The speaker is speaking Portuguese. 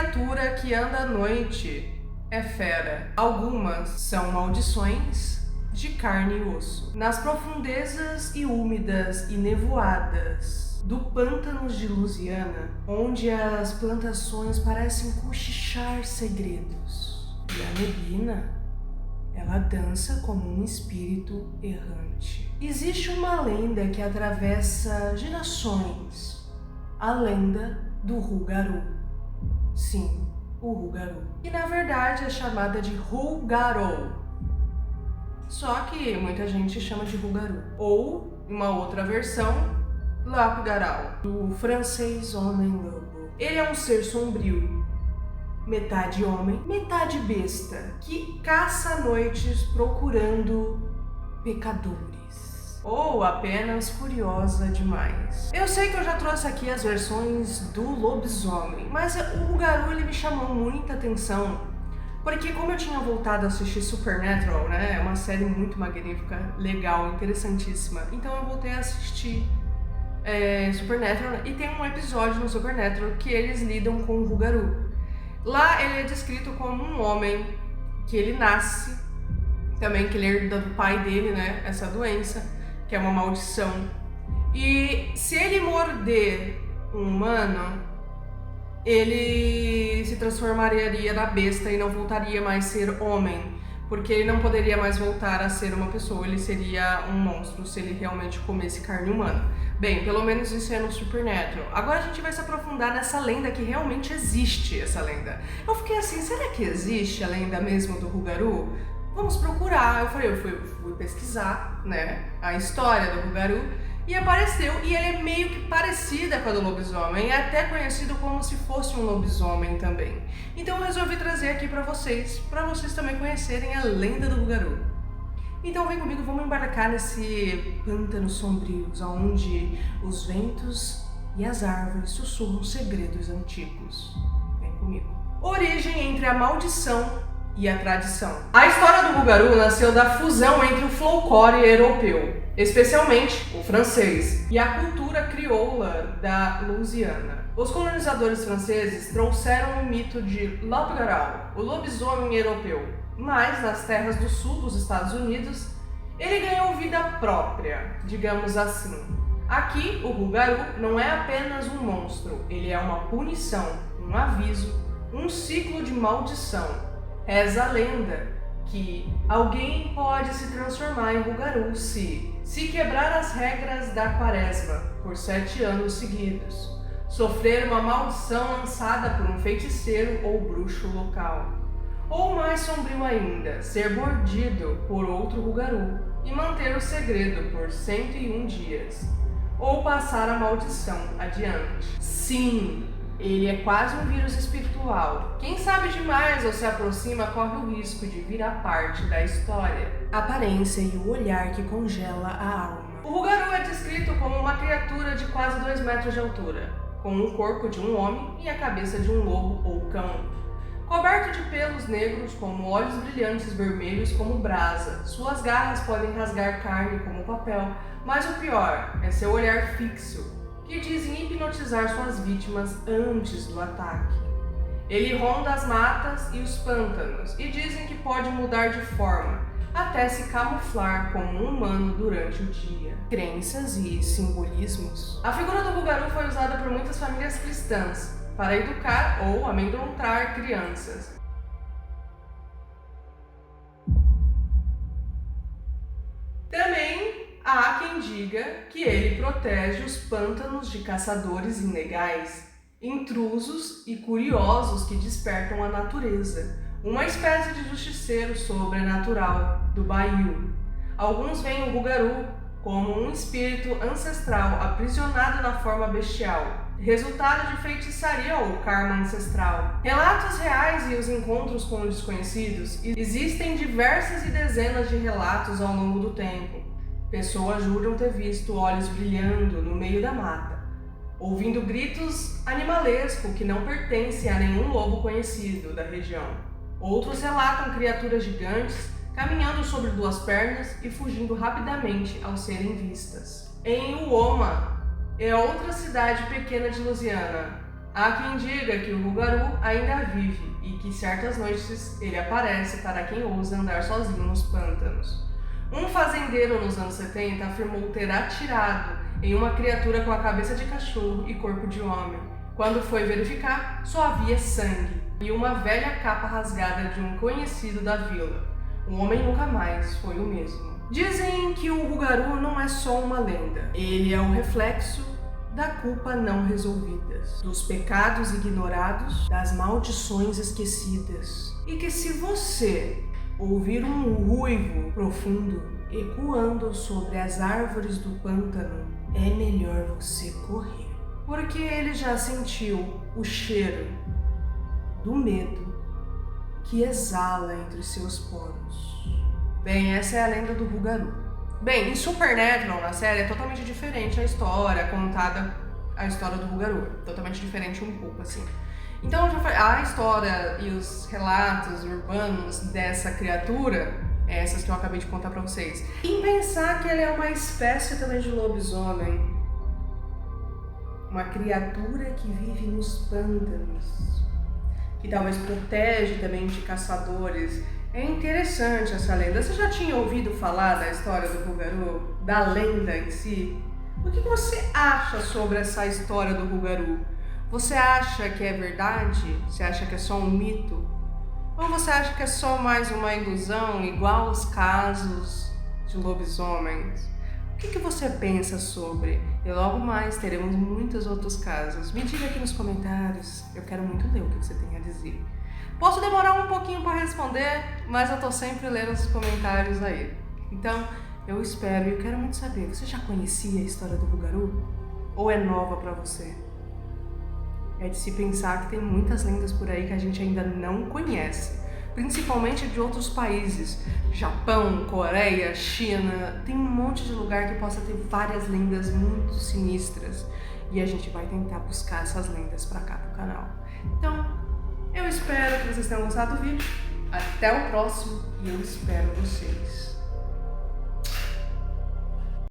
criatura que anda à noite é fera. Algumas são maldições de carne e osso. Nas profundezas e úmidas e nevoadas do pântanos de Louisiana, onde as plantações parecem cochichar segredos, e a neblina, ela dança como um espírito errante. Existe uma lenda que atravessa gerações, a lenda do Rougarou. Sim, o Rougarou, que na verdade é chamada de Rougarou. Só que muita gente chama de Rougarou. Ou, uma outra versão, Loup-Garou, do francês homem-lobo. Ele é um ser sombrio, metade homem, metade besta, que caça noites procurando pecadores. Ou apenas curiosa demais. Eu sei que eu já trouxe aqui as versões do lobisomem, mas o Rougarou ele me chamou muita atenção. Porque como eu tinha voltado a assistir Supernatural, né, é uma série muito magnífica, legal, interessantíssima, então eu voltei a assistir Supernatural, e tem um episódio no Supernatural que eles lidam com o Rougarou. Lá ele é descrito como um homem que ele nasce, também que ele herda do pai dele, né, essa doença, que é uma maldição. E se ele morder um humano, ele se transformaria na besta e não voltaria mais a ser homem, porque ele não poderia mais voltar a ser uma pessoa, ele seria um monstro se ele realmente comesse carne humana. Bem, pelo menos isso é no Supernatural. Agora a gente vai se aprofundar nessa lenda que realmente existe, essa lenda. Eu fiquei assim, será que existe a lenda mesmo do Rougarou? Vamos procurar. Eu fui pesquisar, né, a história do Rougarou, e apareceu, e ele é meio que parecida com a do lobisomem, é até conhecido como se fosse um lobisomem também. Então eu resolvi trazer aqui pra vocês também conhecerem a lenda do Rougarou. Então vem comigo, vamos embarcar nesse pântano sombrio, onde os ventos e as árvores sussurram segredos antigos. Vem comigo. Origem entre a maldição e a tradição. A história do Rougarou nasceu da fusão entre o folclore europeu, especialmente o francês, e a cultura crioula da Louisiana. Os colonizadores franceses trouxeram o mito de Loup-Garou, o lobisomem europeu, mas nas terras do sul dos Estados Unidos, ele ganhou vida própria, digamos assim. Aqui, o Rougarou não é apenas um monstro, ele é uma punição, um aviso, um ciclo de maldição. Reza a lenda que alguém pode se transformar em Rougarou se quebrar as regras da quaresma por 7 anos seguidos, sofrer uma maldição lançada por um feiticeiro ou bruxo local, ou mais sombrio ainda, ser mordido por outro Rougarou e manter o segredo por 101 dias, ou passar a maldição adiante. Sim, ele é quase um vírus espiritual. Quem sabe demais ou se aproxima corre o risco de virar parte da história. A aparência e o olhar que congela a alma. O Rougarou é descrito como uma criatura de quase 2 metros de altura, com o corpo de um homem e a cabeça de um lobo ou cão. Coberto de pelos negros, como olhos brilhantes vermelhos como brasa, suas garras podem rasgar carne como papel, mas o pior é seu olhar fixo, que dizem hipnotizar suas vítimas antes do ataque. Ele ronda as matas e os pântanos e dizem que pode mudar de forma, até se camuflar como um humano durante o dia. Crenças e simbolismos. A figura do Rougarou foi usada por muitas famílias cristãs para educar ou amedrontar crianças. Também há quem diga que ele protege os pântanos de caçadores ilegais, intrusos e curiosos que despertam a natureza, uma espécie de justiceiro sobrenatural do Bayou. Alguns veem o Rougarou como um espírito ancestral aprisionado na forma bestial, resultado de feitiçaria ou karma ancestral. Relatos reais e os encontros com os desconhecidos. Existem diversas e dezenas de relatos ao longo do tempo. Pessoas juram ter visto olhos brilhando no meio da mata, ouvindo gritos animalescos que não pertencem a nenhum lobo conhecido da região. Outros relatam criaturas gigantes caminhando sobre 2 pernas e fugindo rapidamente ao serem vistas. Em Uoma, é outra cidade pequena de Louisiana, Há quem diga que o Rougarou ainda vive e que certas noites ele aparece para quem ousa andar sozinho nos pântanos. Um fazendeiro nos anos 70 afirmou ter atirado em uma criatura com a cabeça de cachorro e corpo de homem. Quando foi verificar, só havia sangue e uma velha capa rasgada de um conhecido da vila. O homem nunca mais foi o mesmo. Dizem que o Rougarou não é só uma lenda. Ele é um reflexo da culpa não resolvidas, dos pecados ignorados, das maldições esquecidas. E que se você ouvir um ruivo profundo ecoando sobre as árvores do pântano, é melhor você correr, porque ele já sentiu o cheiro do medo que exala entre seus poros. Bem, essa é a lenda do Rougarou. Bem, em Supernatural, na série, é totalmente diferente a história contada, a história do Rougarou. Totalmente diferente um pouco, assim. Então, a história e os relatos urbanos dessa criatura, essas que eu acabei de contar pra vocês. Em pensar que ele é uma espécie também de lobisomem. Uma criatura que vive nos pântanos, que talvez protege também de caçadores. É interessante essa lenda. Você já tinha ouvido falar da história do Rougarou? Da lenda em si? O que você acha sobre essa história do Rougarou? Você acha que é verdade? Você acha que é só um mito? Ou você acha que é só mais uma ilusão, igual os casos de lobisomens? O que você pensa sobre? E logo mais teremos muitos outros casos. Me diga aqui nos comentários. Eu quero muito ler o que você tem a dizer. Posso demorar um pouquinho para responder, mas eu tô sempre lendo os comentários aí. Então, eu espero e eu quero muito saber, você já conhecia a história do Rougarou? Ou é nova para você? É de se pensar que tem muitas lendas por aí que a gente ainda não conhece, principalmente de outros países. Japão, Coreia, China, tem um monte de lugar que possa ter várias lendas muito sinistras. E a gente vai tentar buscar essas lendas para cá pro canal. Então, eu espero que vocês tenham gostado do vídeo. Até o próximo e eu espero vocês.